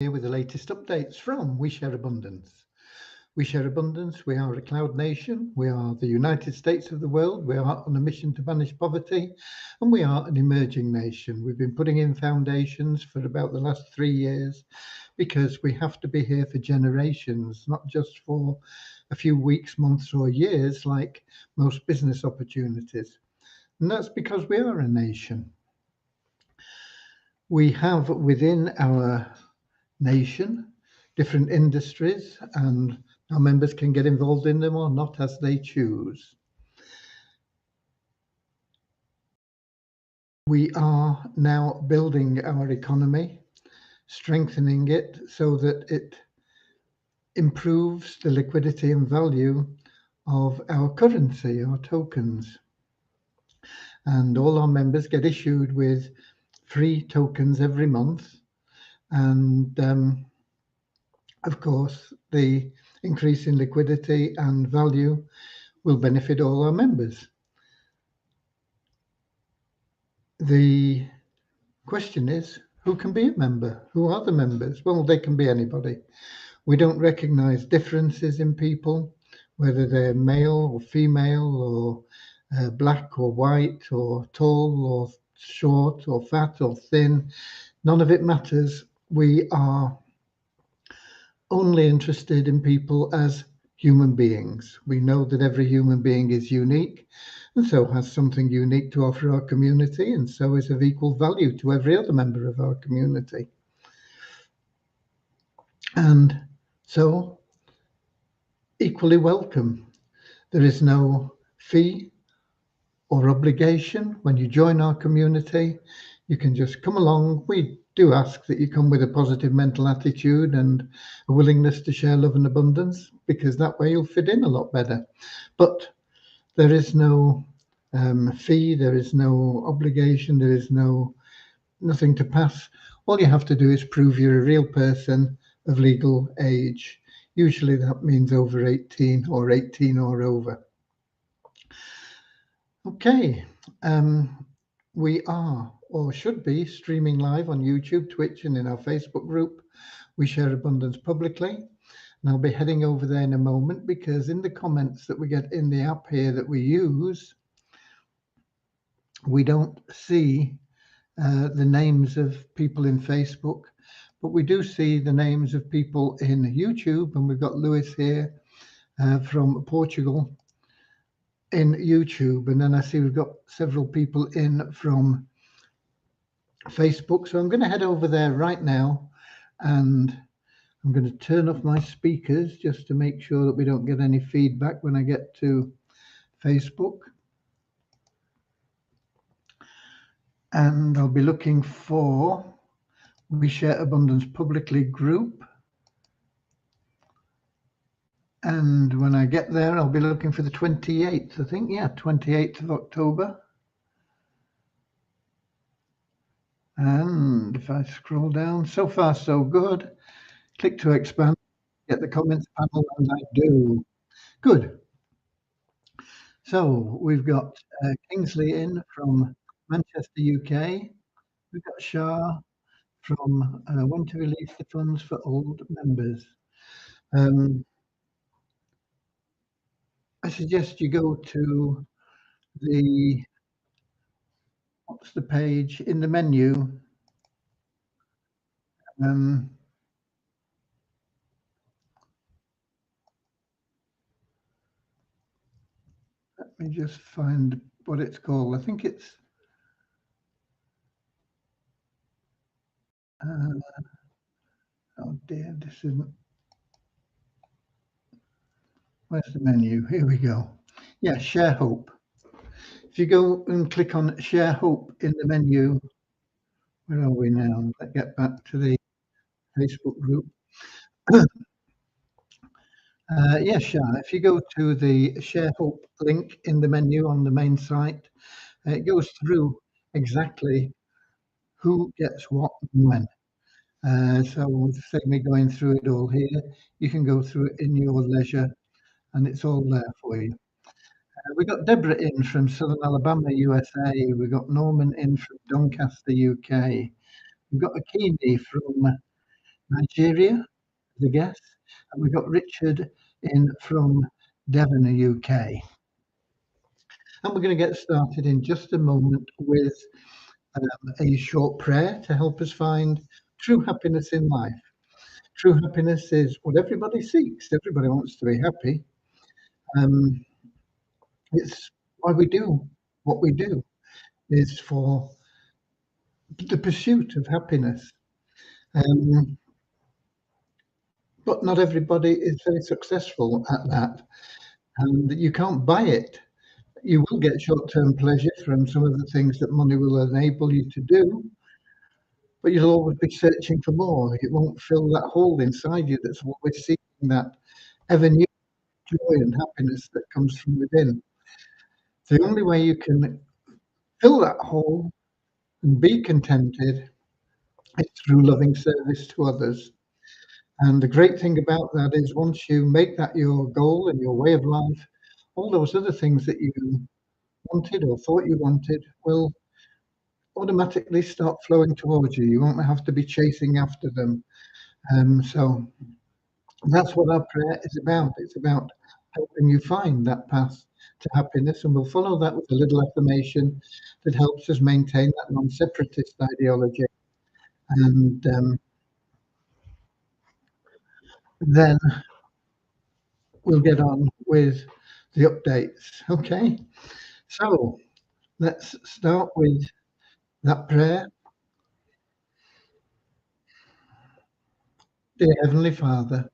Here with the latest updates from We Share Abundance. We Share Abundance, we are a cloud nation, we are the United States of the world, we are on a mission to banish poverty, and we are an emerging nation. We've been putting in foundations for about the last 3 years because we have to be here for generations, not just for a few weeks, months, or years like most business opportunities. And that's because we are a nation. We have within our nation, different industries, and our members can get involved in them or not as they choose. We are now building our economy, strengthening it so that it improves the liquidity and value of our currency, our tokens. And all our members get issued with free tokens every month. And of course, the increase in liquidity and value will benefit all our members. The question is, who can be a member? Who are the members? Well, they can be anybody. We don't recognize differences in people, whether they're male or female or black or white or tall or short or fat or thin. None of it matters. We are only interested in people as human beings. We know that every human being is unique and so has something unique to offer our community, and so is of equal value to every other member of our community. And so, equally welcome. There is no fee or obligation when you join our community. You can just come along. We do ask that you come with a positive mental attitude and a willingness to share love and abundance, because that way you'll fit in a lot better. But there is no fee, there is no obligation, there is nothing to pass. All you have to do is prove you're a real person of legal age. Usually that means over 18 or 18 or over. Okay, we are or should be streaming live on YouTube, Twitch, and in our Facebook group. We Share Abundance publicly. And I'll be heading over there in a moment, because in the comments that we get in the app here that we use, we don't see the names of people in Facebook, but we do see the names of people in YouTube. And we've got Lewis here from Portugal in YouTube, and then I see we've got several people in from Facebook. So I'm going to head over there right now, and I'm going to turn off my speakers just to make sure that we don't get any feedback when I get to Facebook. And I'll be looking for We Share Abundance publicly group. And when I get there, I'll be looking for the 28th, I think. Yeah, 28th of October. And if I scroll down, so far so good. Click to expand, get the comments panel, and I do. Good. So we've got Kingsley in from Manchester, UK. We've got Shah from when to release the funds for old members. I suggest you go to the, what's the page in the menu? Let me just find what it's called. I think it's oh dear, this isn't. Where's the menu? Here we go. Yeah, Share Hope. If you go and click on Share Hope in the menu, where are we now? Let's get back to the Facebook group. Yes, Shah, if you go to the Share Hope link in the menu on the main site, it goes through exactly who gets what and when. So save me going through it all here. You can go through it in your leisure, and it's all there for you. We got Deborah in from Southern Alabama, USA. We got Norman in from Doncaster, UK. We've got Akini from Nigeria, the guest, and we've got Richard in from Devon, the UK. And we're going to get started in just a moment with a short prayer to help us find true happiness in life. True happiness is what everybody seeks. Everybody wants to be happy. Um, it's why we do what we do, is for the pursuit of happiness. Um, but not everybody is very successful at that, and you can't buy it. You will get short-term pleasure from some of the things that money will enable you to do, but you'll always be searching for more. It won't fill that hole inside you that's always seeking that ever new joy and happiness that comes from within. The only way you can fill that hole and be contented is through loving service to others. And the great thing about that is once you make that your goal and your way of life, all those other things that you wanted or thought you wanted will automatically start flowing towards you. You won't have to be chasing after them. So that's what our prayer is about. It's about helping you find that path to happiness, and we'll follow that with a little affirmation that helps us maintain that non-separatist ideology. And then we'll get on with the updates. Okay, so let's start with that prayer. Dear Heavenly Father,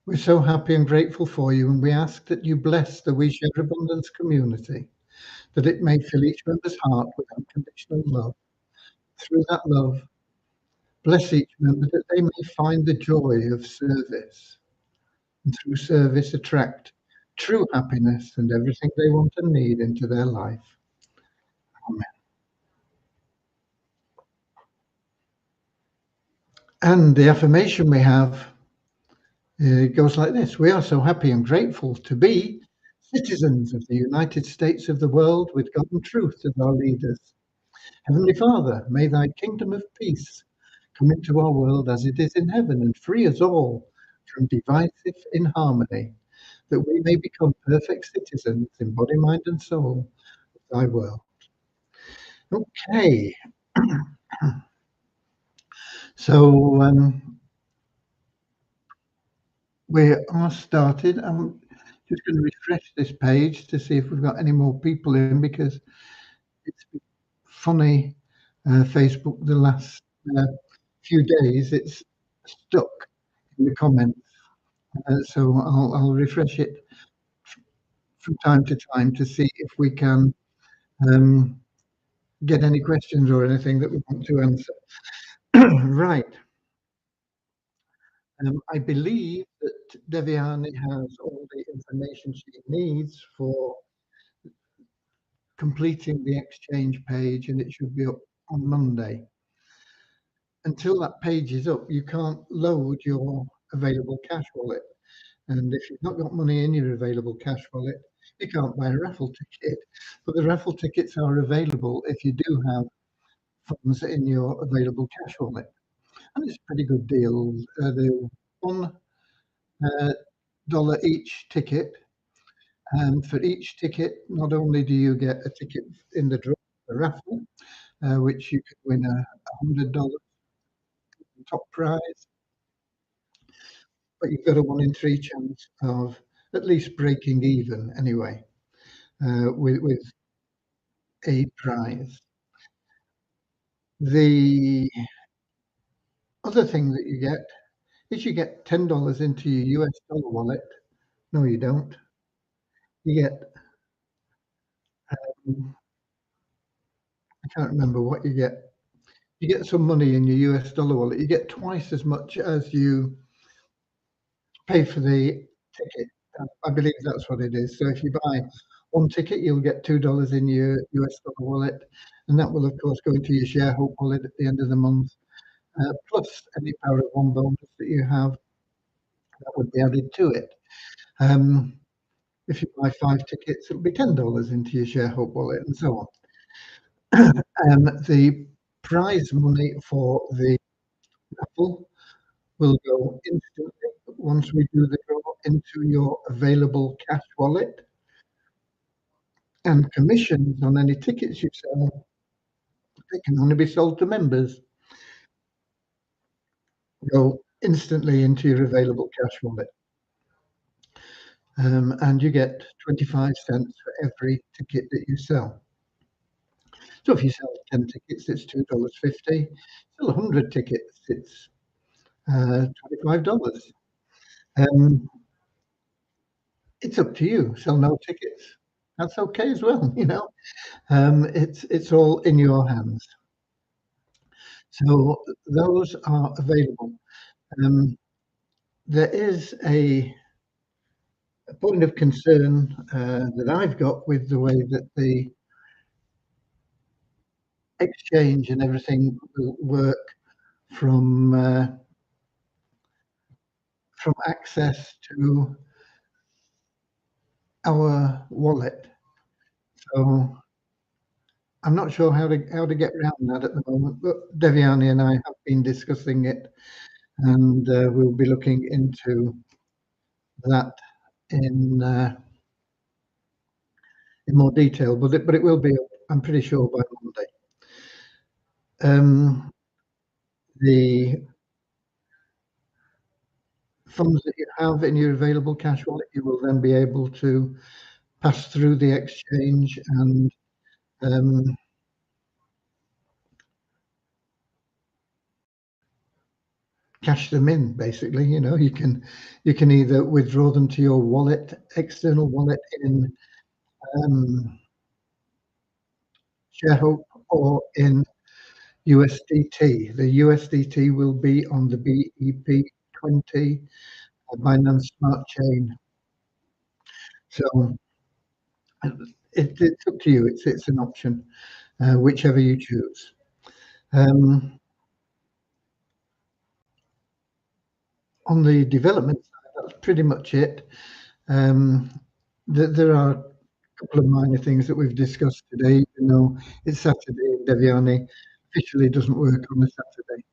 we're so happy and grateful for you, and we ask that you bless the We Share Abundance community, that it may fill each member's heart with unconditional love. Through that love, bless each member that they may find the joy of service, and through service attract true happiness and everything they want and need into their life. Amen. And the affirmation we have goes like this: we are so happy and grateful to be citizens of the United States of the world with God and truth as our leaders. Heavenly Father, may thy kingdom of peace come into our world as it is in heaven, and free us all from divisive inharmony, that we may become perfect citizens in body, mind, and soul of thy world. Okay, so we are started. I'm just going to refresh this page to see if we've got any more people in, because it's been funny, Facebook, the last few days. It's stuck in the comments. So I'll refresh it from time to time to see if we can get any questions or anything that we want to answer. Right. I believe that Devyani has all the information she needs for completing the exchange page, and it should be up on Monday. Until that page is up, you can't load your available cash wallet. And if you've not got money in your available cash wallet, you can't buy a raffle ticket. But the raffle tickets are available if you do have funds in your available cash wallet. And it's a pretty good deal. They're $1 each ticket. And for each ticket, not only do you get a ticket in the draw, the raffle, which you could win a $100 top prize, but you've got a 1 in 3 chance of at least breaking even anyway, with a prize. The other thing that you get is you get $10 into your US dollar wallet. No, you don't. You get, I can't remember what you get. You get some money in your US dollar wallet. You get twice as much as you pay for the ticket. I believe that's what it is. So if you buy one ticket, you'll get $2 in your US dollar wallet, and that will, of course, go into your ShareHope wallet at the end of the month, plus any Power of One bonus that you have that would be added to it. If you buy 5 tickets, it'll be $10 into your ShareHope wallet, and so on. The prize money for the raffle will go instantly once we do the draw into your available cash wallet, and commissions on any tickets you sell, they can only be sold to members, go instantly into your available cash wallet. And you get 25 cents for every ticket that you sell. So if you sell 10 tickets, it's $2.50. Sell 100 tickets, it's $25. Um, it's up to you. Sell no tickets. That's okay as well, you know. It's all in your hands. So those are available. Um, there is a point of concern that I've got with the way that the exchange and everything will work from access to our wallet. So I'm not sure how to get around that at the moment, but Devyani and I have been discussing it, and we'll be looking into that in uh, in more detail. But it will be, I'm pretty sure, by Monday. The funds that you have in your available cash wallet, you will then be able to pass through the exchange and um, cash them in. Basically, you can either withdraw them to your wallet, external wallet in um, ShareHope, or in USDT. The USDT will be on the BEP20 Binance Smart Chain. So it's up to you. It's an option, whichever you choose. Um, on the development side, that's pretty much it. Um, there are a couple of minor things that we've discussed today. You know, it's Saturday, and Devyani officially doesn't work on a Saturday.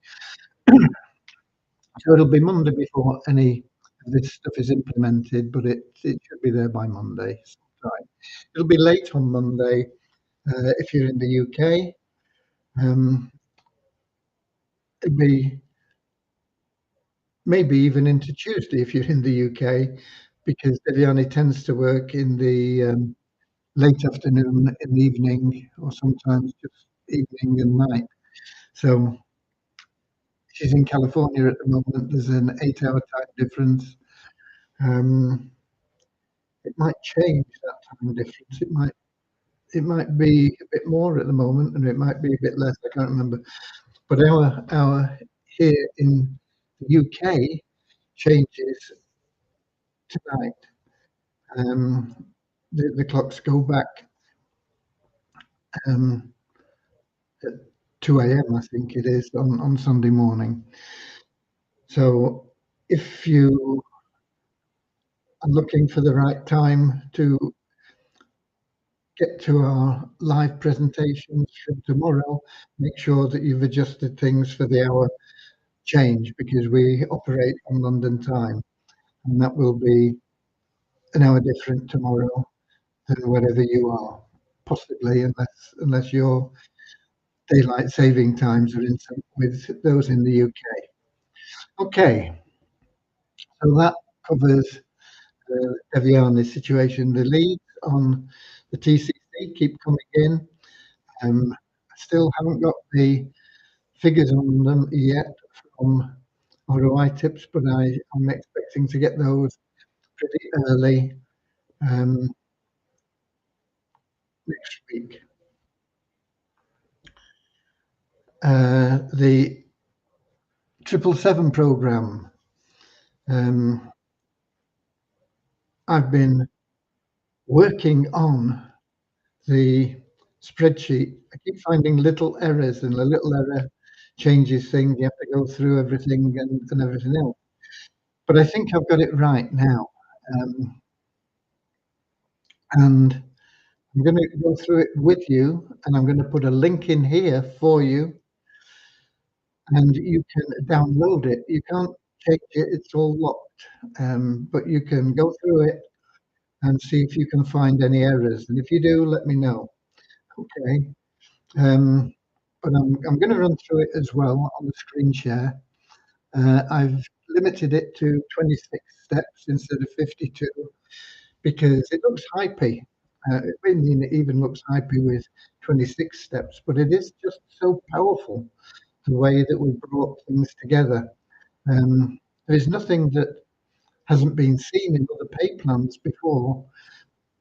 So it'll be Monday before any of this stuff is implemented, but it should be there by Monday. Right. It'll be late on Monday if you're in the UK. Um, it'll be maybe even into Tuesday if you're in the UK, because Devyani tends to work in the late afternoon and evening, or sometimes just evening and night. So she's in California at the moment. There's an 8-hour time difference. Um, it might change that time difference. It might be a bit more at the moment, and it might be a bit less. I can't remember. But our here in the UK changes tonight. Um, the clocks go back um, at 2 a.m. I think it is on Sunday morning. So if you are looking for the right time to get to our live presentations from tomorrow, make sure that you've adjusted things for the hour change, because we operate on London time, and that will be an hour different tomorrow than wherever you are, possibly, unless your daylight saving times are in sync with those in the UK. Okay, so that covers Eviani's situation. The leads on the TCC keep coming in. I still haven't got the figures on them yet from ROI Tips, but I'm expecting to get those pretty early um, next week. The 777 program. I've been working on the spreadsheet. I keep finding little errors, and a little error changes things. You have to go through everything and everything else. But I think I've got it right now. Um, and I'm going to go through it with you, and I'm going to put a link in here for you. and you can download it. You can't take it, it's all locked, but you can go through it and see if you can find any errors. And if you do, let me know. Okay. Um, but I'm going to run through it as well on the screen share. I've limited it to 26 steps instead of 52 because it looks hypey. I mean, it even looks hypey with 26 steps, but it is just so powerful the way that we brought things together. There is nothing that hasn't been seen in other pay plans before,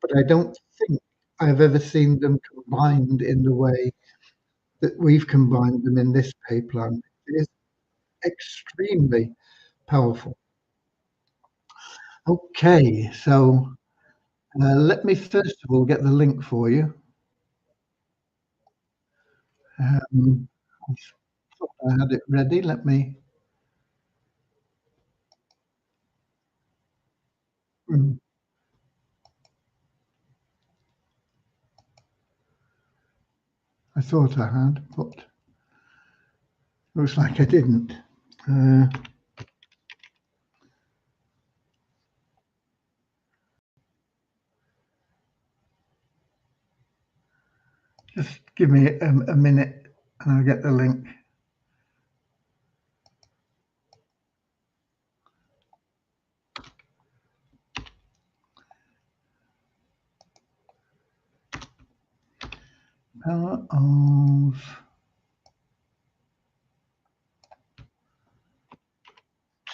but I don't think I've ever seen them combined in the way that we've combined them in this pay plan. It is extremely powerful. Okay, so let me first of all get the link for you. Um, I thought I had it ready. Let me. Hmm, I thought I had, but looks like I didn't. Uh, just give me a minute and I'll get the link. Power of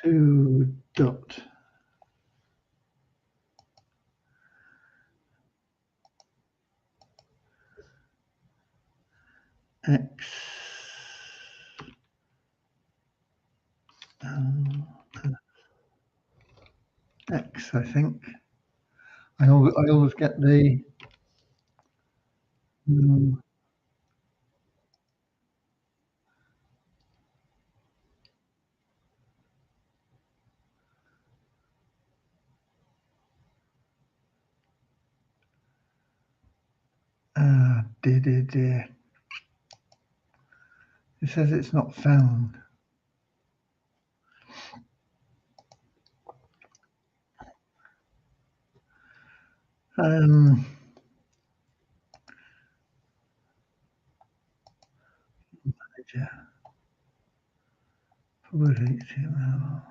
two dot x x. I think I always get the um, dear. It says it's not found. Um, yeah, public HTML.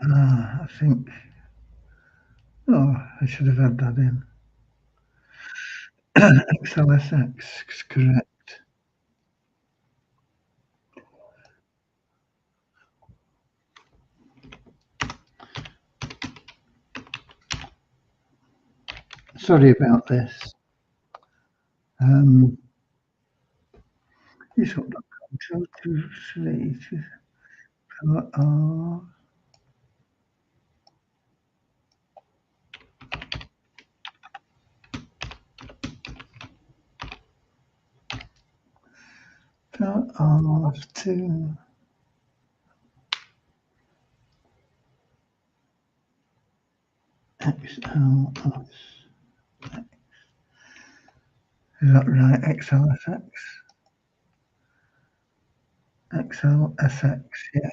I think. Oh, I should have had that in. XLSX, correct. Sorry about this. Eshop.com, go to Slate. R, R2. XLS. Is that right? XLSX? XLSX, yeah.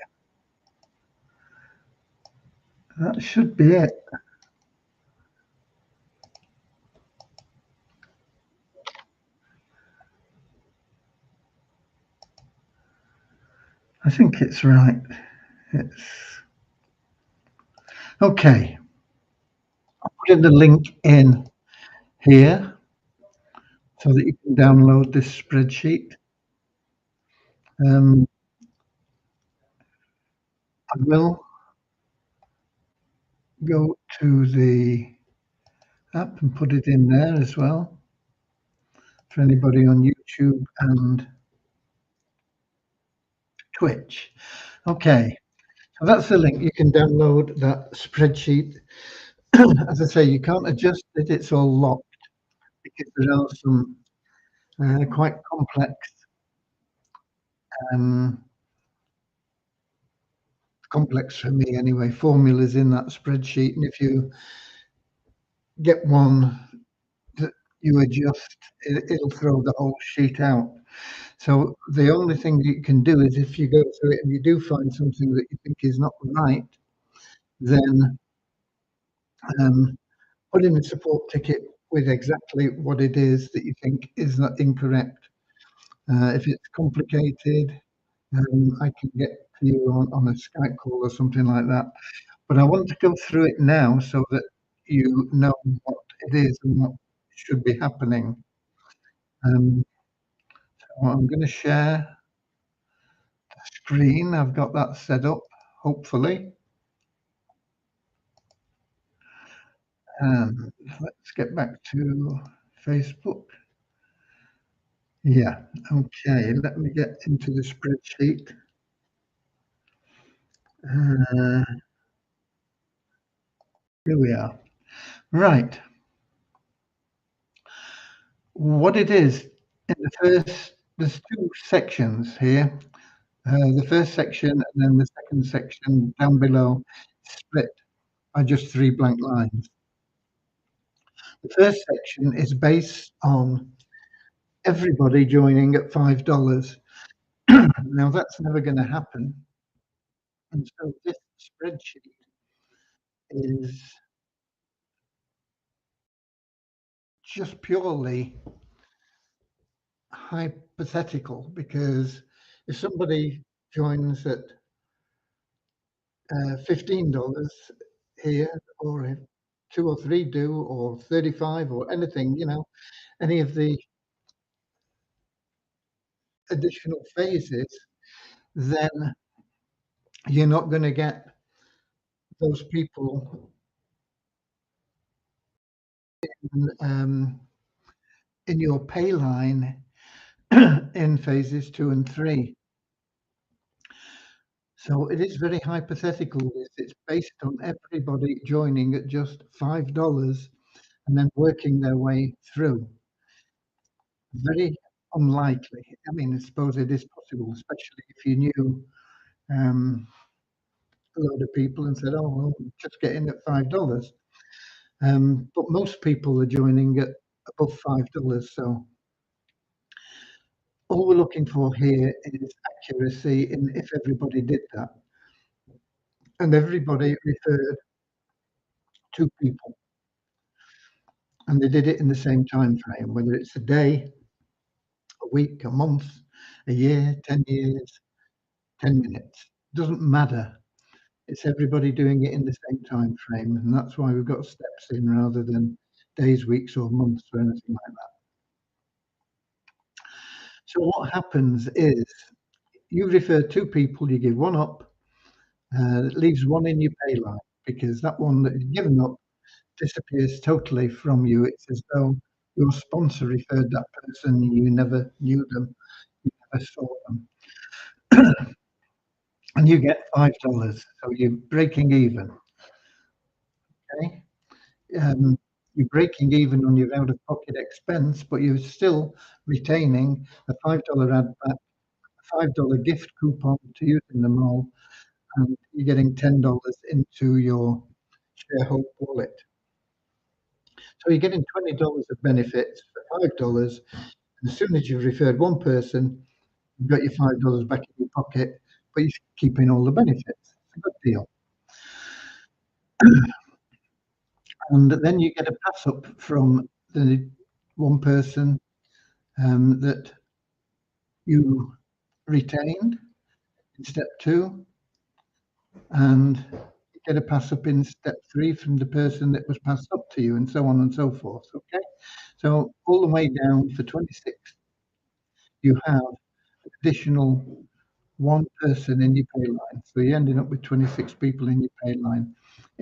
That should be it. I think it's right. It's okay. I'll put in the link in here so that you can download this spreadsheet. I will go to the app and put it in there as well for anybody on YouTube and Twitch. Okay, so that's the link. You can download that spreadsheet. As I say, you can't adjust it, it's all locked because there are some quite complex um, complex for me anyway, formulas in that spreadsheet. And if you get one that you adjust, it'll throw the whole sheet out. So the only thing that you can do is if you go through it and you do find something that you think is not right, then put in a support ticket with exactly what it is that you think is not incorrect. If it's complicated, I can get to you on a Skype call or something like that. But I want to go through it now so that you know what it is and what should be happening. So I'm going to share the screen. I've got that set up, hopefully. And let's get back to Facebook. Yeah, okay, let me get into the spreadsheet. Here we are. Right. What it is, in the first, there's two sections here. The first section and then the second section down below, split by just 3 blank lines. The first section is based on everybody joining at $5. Now that's never going to happen. And so this spreadsheet is just purely hypothetical, because if somebody joins at $15 here, or if 2 or 3 do, or 35 or anything, any of the additional phases, then you're not going to get those people in your pay line in phases 2 and 3. So it is very hypothetical. It's based on everybody joining at just $5 and then working their way through. Very unlikely. I mean, I suppose it is possible, especially if you knew a lot of people and said, "Oh, well, just get in at $5." But most people are joining at above $5. So all we're looking for here is accuracy in if everybody did that. And everybody referred 2 people. And they did it in the same time frame, whether it's a day, a week, a month, a year, 10 years, 10 minutes. Doesn't matter. It's everybody doing it in the same time frame. And that's why we've got steps in rather than days, weeks, or months or anything like that. So what happens is you refer 2 people, you give 1 up, it leaves 1 in your pay line, because that one that you've given up disappears totally from you. It's as though your sponsor referred that person, you never knew them, you never saw them. And you get $5, so you're breaking even. Okay? You're breaking even on your out-of-pocket expense, but you're still retaining a $5 add back, a $5 gift coupon to use in the mall, and you're getting $10 into your shareholder wallet. So you're getting $20 of benefits for $5. And as soon as you've referred 1 person, you've got your $5 back in your pocket, but you're keeping all the benefits. It's a good deal. And then you get a pass up from the 1 person that you retained in step 2, and you get a pass up in step 3 from the person that was passed up to you, and so on and so forth. Okay, so all the way down for 26, you have additional 1 person in your pay line. So you're ending up with 26 people in your pay line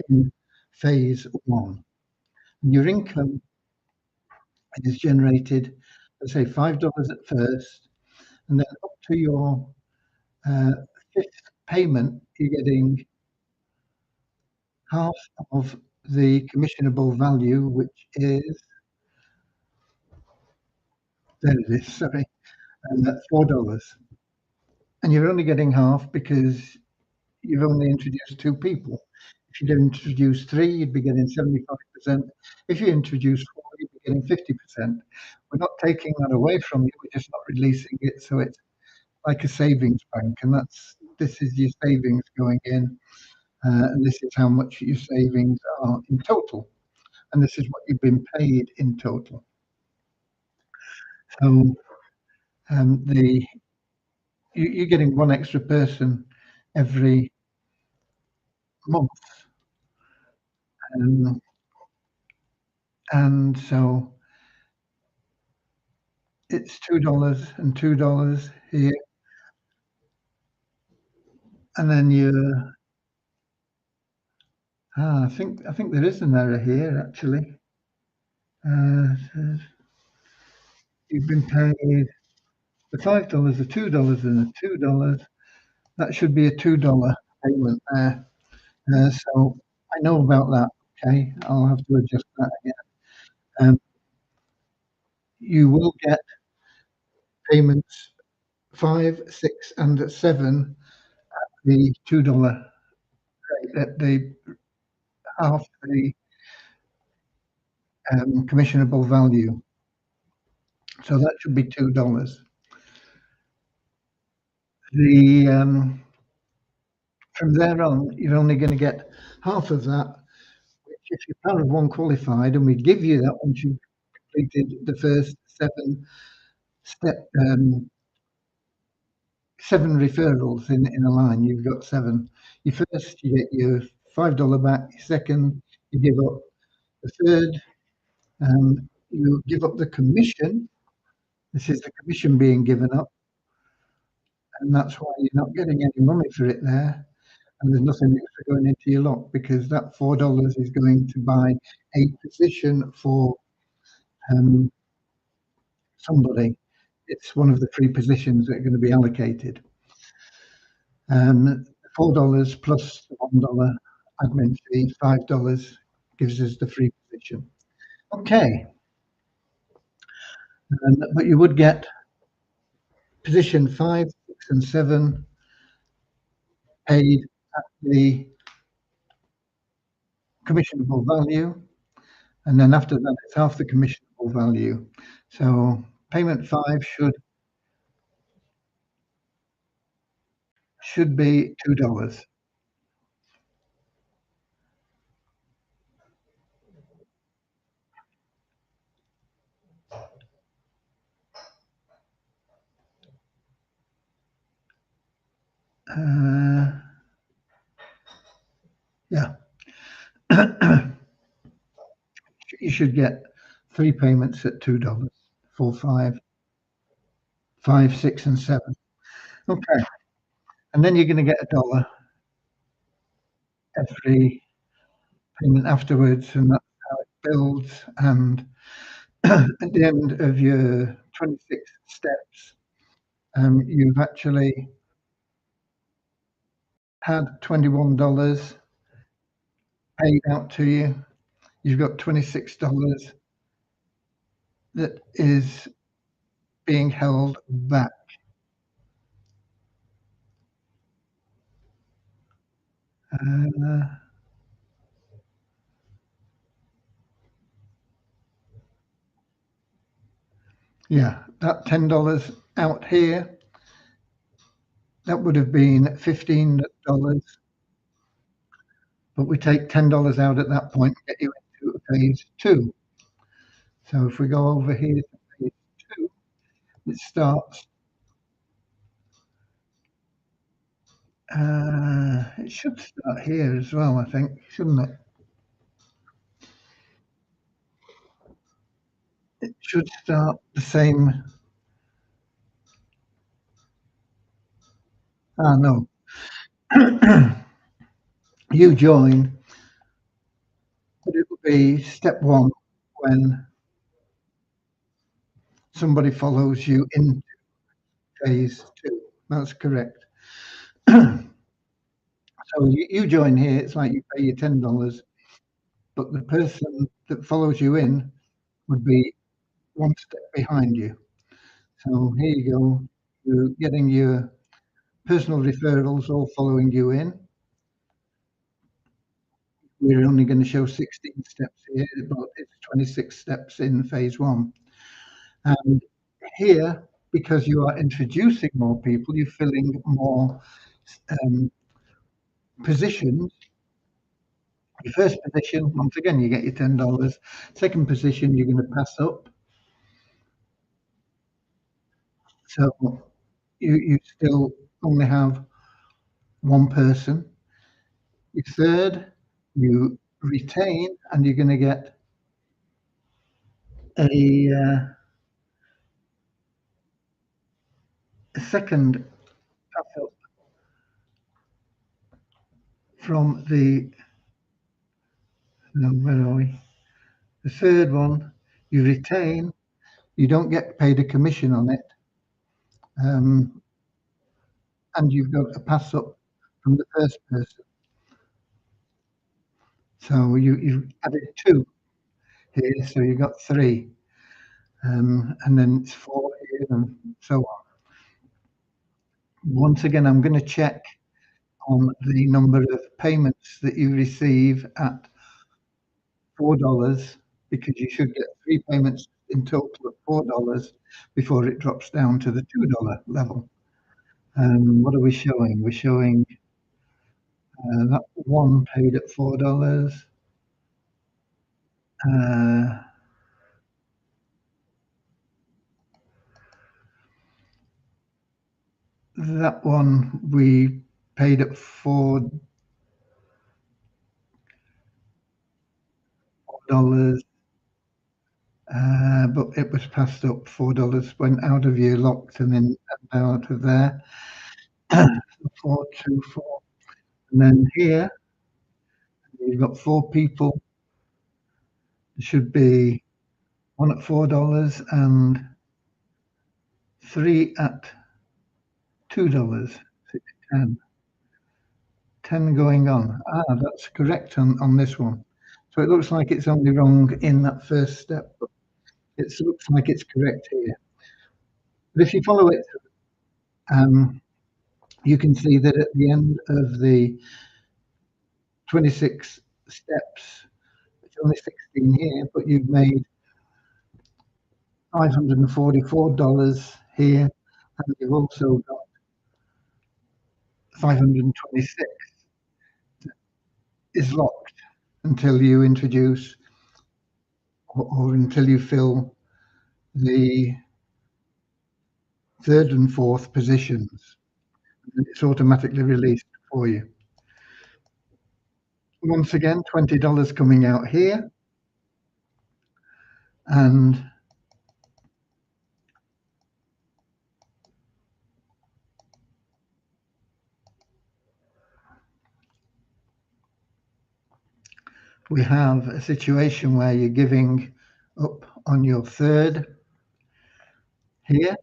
in phase 1. And your income is generated, let's say $5 at first, and then up to your 5th payment, you're getting half of the commissionable value, which is, there it is, sorry, $4. And you're only getting half because you've only introduced 2 people. If you'd introduced 3, you'd be getting 75%. If you introduce 4, you'd be getting 50%. We're not taking that away from you, we're just not releasing it, so it's like a savings bank, and this is your savings going in, and this is how much your savings are in total, and this is what you've been paid in total. So the you're getting one extra person every month, um, and so it's $2 and $2 here, and then I think there is an error here actually. Says you've been paid the $5, the $2, and the $2. That should be a $2 payment there. So I know about that. Okay, I'll have to adjust that again. You will get payments 5, 6, and 7 at the $2 rate, at the half the commissionable value. So that should be $2. The from there on, you're only going to get half of that, which if you're Power of One qualified, and we give you that once you've completed the first 7 referrals in a line. You've got 7. Your first, you get your $5 back. Your second, you give up. The third, you give up the commission. This is the commission being given up, and that's why you're not getting any money for it there. And there's nothing extra going into your lot because that $4 is going to buy a position for somebody. It's one of the 3 positions that are going to be allocated. $4 plus the $1 admin fee, $5 gives us the free position. Okay. But you would get position 5, 6, and 7 paid at the commissionable value, and then after that, it's half the commissionable value. So payment 5 should be $2. Yeah. You should get 3 payments at $2, 4, 5, 5, 6, and 7. Okay. And then you're going to get $1 every payment afterwards, and that's how it builds. And at the end of your 26 steps, you've actually had $21 paid out to you. You've got $26 that is being held back. Yeah, that $10 out here, that would have been $15, but we take $10 out at that point and get you into phase 2. So if we go over here to phase 2, it starts. It should start here as well, I think, shouldn't it? It should start the same. No. You join, but it will be step 1 when somebody follows you into phase 2. That's correct. So you join here, it's like you pay your $10, but the person that follows you in would be 1 step behind you. So here you go. You're getting your personal referrals all following you in. we're only going to show 16 steps here, but it's 26 steps in phase one. And here, because you are introducing more people, you're filling more positions. Your first position, once again, you get your $10. Second position, you're going to pass up. So you still only have one person. Your third, you retain, and you're going to get a second pass up from the, no, where are we? The third one, you retain, you don't get paid a commission on it, and you've got a pass up from the first person. So you've added two here, so you've got three, and then it's four here, and so on. Once again, I'm going to check on the number of payments that you receive at $4, because you should get three payments in total at $4 before it drops down to the $2 level. What are we showing? We're showing that one paid at $4. That one we paid at $4, but it was passed up. $4 went out of your locked and then out of there. 424. And then here you've got four people. There should be one at $4 and three at $2. 10. 10 going on. That's correct on this one. So it looks like it's only wrong in that first step, but it looks like it's correct here. But if you follow it, you can see that at the end of the 26 steps, it's only 16 here, but you've made $544 here, and you've also got 526 is locked until you introduce or until you fill the third and fourth positions. It's automatically released for you. Once again, $20 coming out here, and we have a situation where you're giving up on your third here.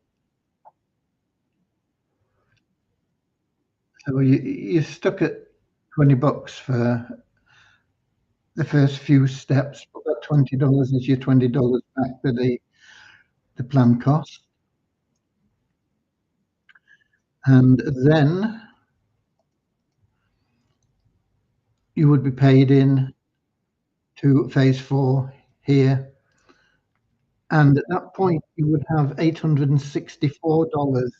So you're stuck at $20 for the first few steps, but that $20 is your $20 back to the plan cost. And then you would be paid in to phase four here. And at that point, you would have $864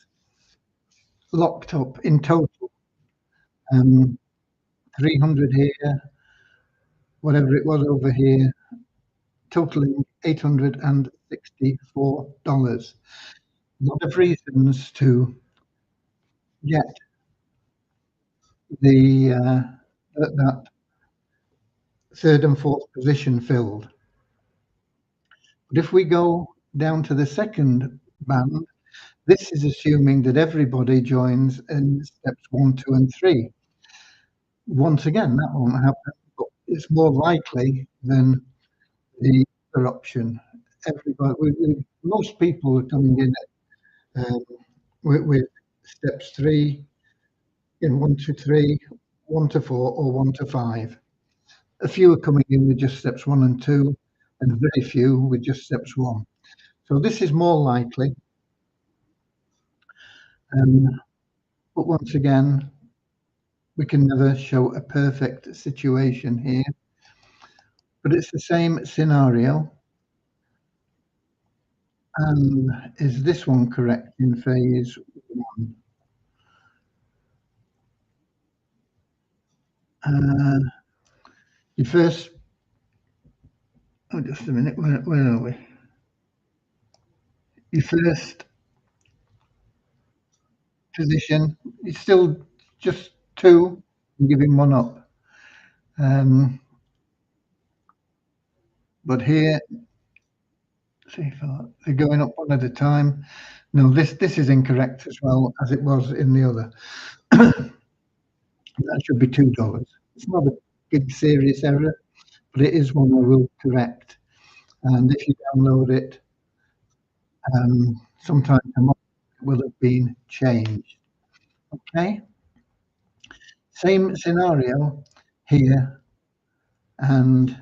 locked up in total. 300 here, whatever it was over here, totaling $864. A lot of reasons to get that third and fourth position filled. But if we go down to the second band, this is assuming that everybody joins in steps 1, 2, and 3. Once again, that won't happen, but it's more likely than the other option. Most people are coming in with steps 3, in 1 to 3, 1 to 4, or 1 to 5. A few are coming in with just steps 1 and 2, and very few with just steps 1. So this is more likely. But once again, we can never show a perfect situation here. but it's the same scenario. Is this one correct in phase one? You first, oh, just a minute, where are we? Your first position, it's still just two, and giving one up. But here, see, they're going up one at a time. No, this is incorrect as well as it was in the other. That should be $2. It's not a big serious error, but it is one I will correct. And if you download it, sometime tomorrow, it will have been changed. Okay, same scenario here and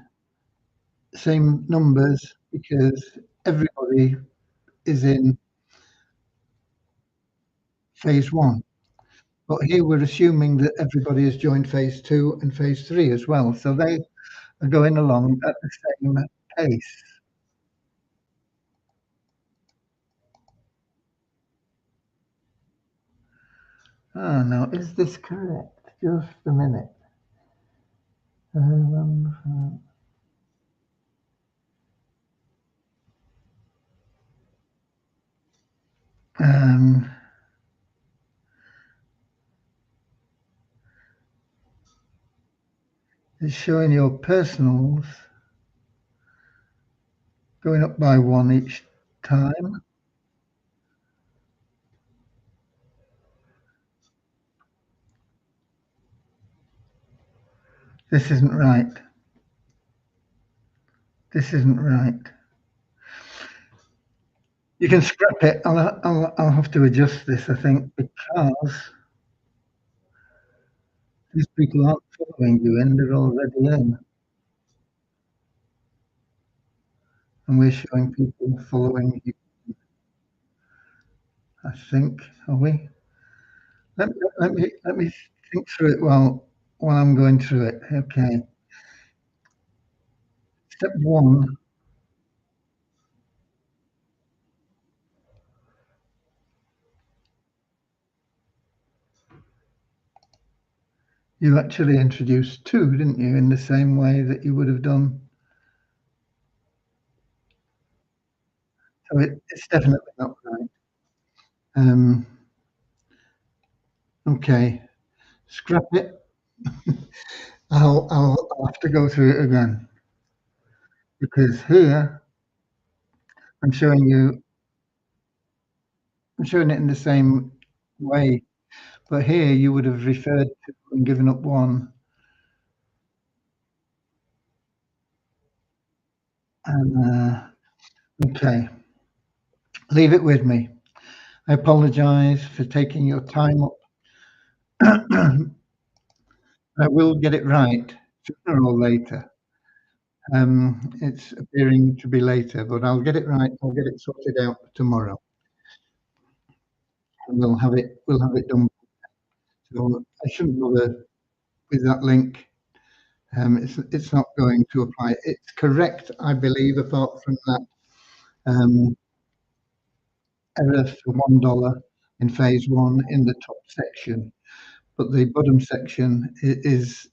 same numbers because everybody is in phase one. But here we're assuming that everybody has joined phase two and phase three as well. So they are going along at the same pace. Oh, now, is this correct? Just a minute. Um, it's showing your personals going up by one each time. This isn't right. This isn't right. You can scrap it. I'll have to adjust this, I think, because these people aren't following you in, they're already in. And we're showing people following you, I think, are we? Let me think through it while I'm going through it. Okay. Step one, you actually introduced two, didn't you, in the same way that you would have done. So it's definitely not right. Okay, scrap it. I'll have to go through it again because here I'm showing you, I'm showing it in the same way, but here you would have referred to and given up one. And okay, leave it with me. I apologize for taking your time up. I will get it right sooner or later. It's appearing to be later, but I'll get it right. I'll get it sorted out tomorrow. And we'll have it done. So I shouldn't bother with that link. It's not going to apply. It's correct, I believe, apart from that error for $1 in phase one in the top section, but the bottom section is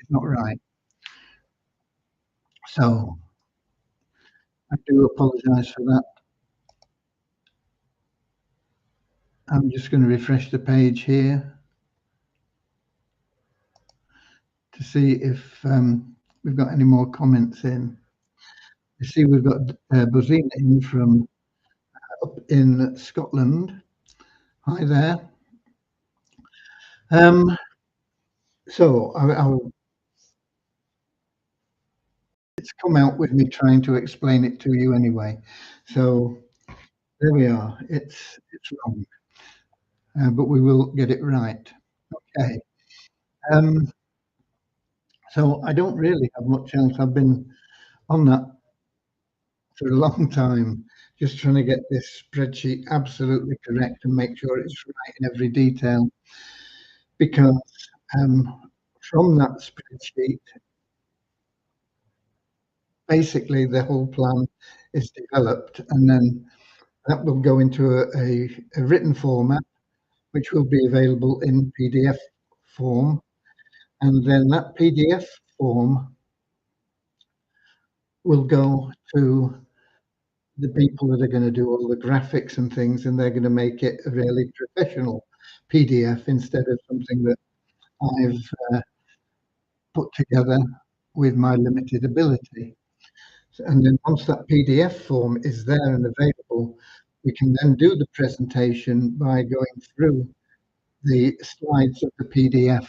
not right. So I do apologize for that. I'm just going to refresh the page here to see if we've got any more comments in. You see, we've got Bozina in from up in Scotland. Hi there. So it's come out with me trying to explain it to you anyway. So there we are. It's wrong, but we will get it right. Okay. So I don't really have much else. I've been on that for a long time, just trying to get this spreadsheet absolutely correct and make sure it's right in every detail. Because from that spreadsheet, basically the whole plan is developed, and then that will go into a written format, which will be available in PDF form. And then that PDF form will go to the people that are going to do all the graphics and things, and they're going to make it a really professional PDF instead of something that I've put together with my limited ability. And then once that PDF form is there and available, we can then do the presentation by going through the slides of the PDF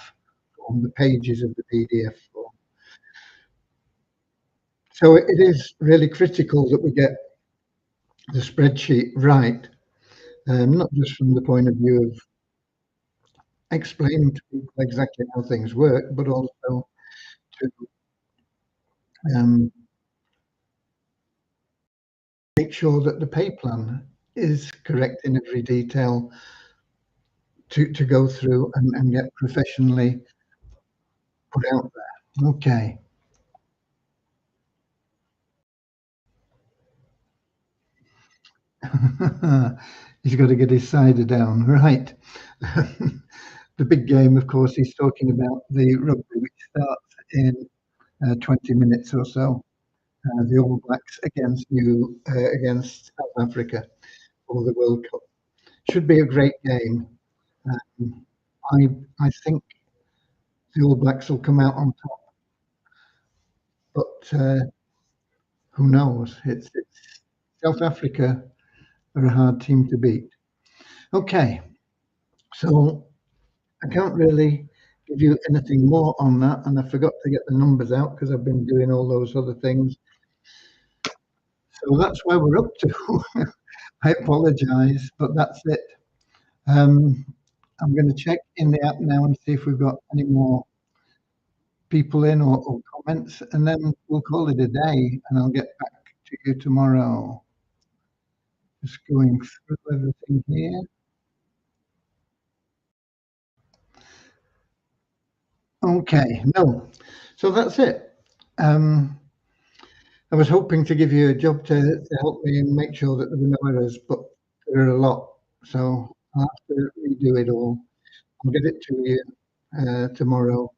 form, the pages of the PDF form. So it is really critical that we get the spreadsheet right, not just from the point of view of explaining to people exactly how things work, but also to um, make sure that the pay plan is correct in every detail to go through and get professionally put out there. Okay. He's got to get his cider down. Right. The big game, of course, he's talking about the rugby, which starts in 20 minutes or so. The All Blacks against South Africa for the World Cup. Should be a great game. Um, I think the All Blacks will come out on top, but who knows? It's South Africa are a hard team to beat. Okay, so I can't really give you anything more on that, and I forgot to get the numbers out because I've been doing all those other things. So that's where we're up to. I apologise, but that's it. Um, I'm going to check in the app now and see if we've got any more people in or comments, and then we'll call it a day, and I'll get back to you tomorrow. Just going through everything here. Okay, no. So that's it. I was hoping to give you a job to help me and make sure that there were no errors, but there are a lot. So I'll have to redo it all. I'll get it to you tomorrow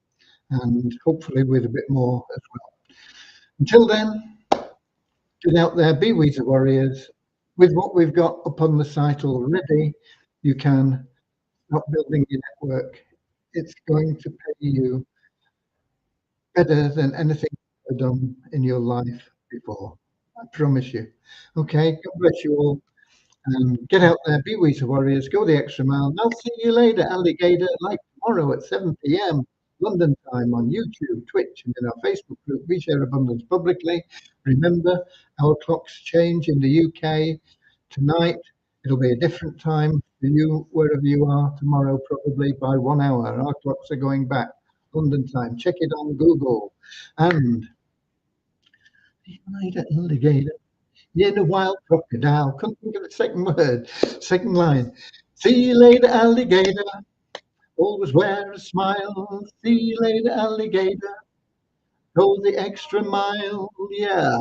and hopefully with a bit more as well. Until then, get out there, be Weezer Warriors. With what we've got up on the site already, you can start building your network. It's going to pay you better than anything you've done in your life before. I promise you. Okay, God bless you all. Get out there, be Weezer Warriors, go the extra mile. And I'll see you later, alligator, like tomorrow at 7 p.m. London time on YouTube, Twitch, and in our Facebook group. We share abundance publicly. Remember, our clocks change in the UK tonight. It'll be a different time for you, wherever you are tomorrow, probably by 1 hour. Our clocks are going back. London time. Check it on Google. And alligator. Yeah, the wild crocodile. Couldn't think of the second word. Second line. See you later, alligator. Always wear a smile. See you later, alligator. Go the extra mile. Yeah.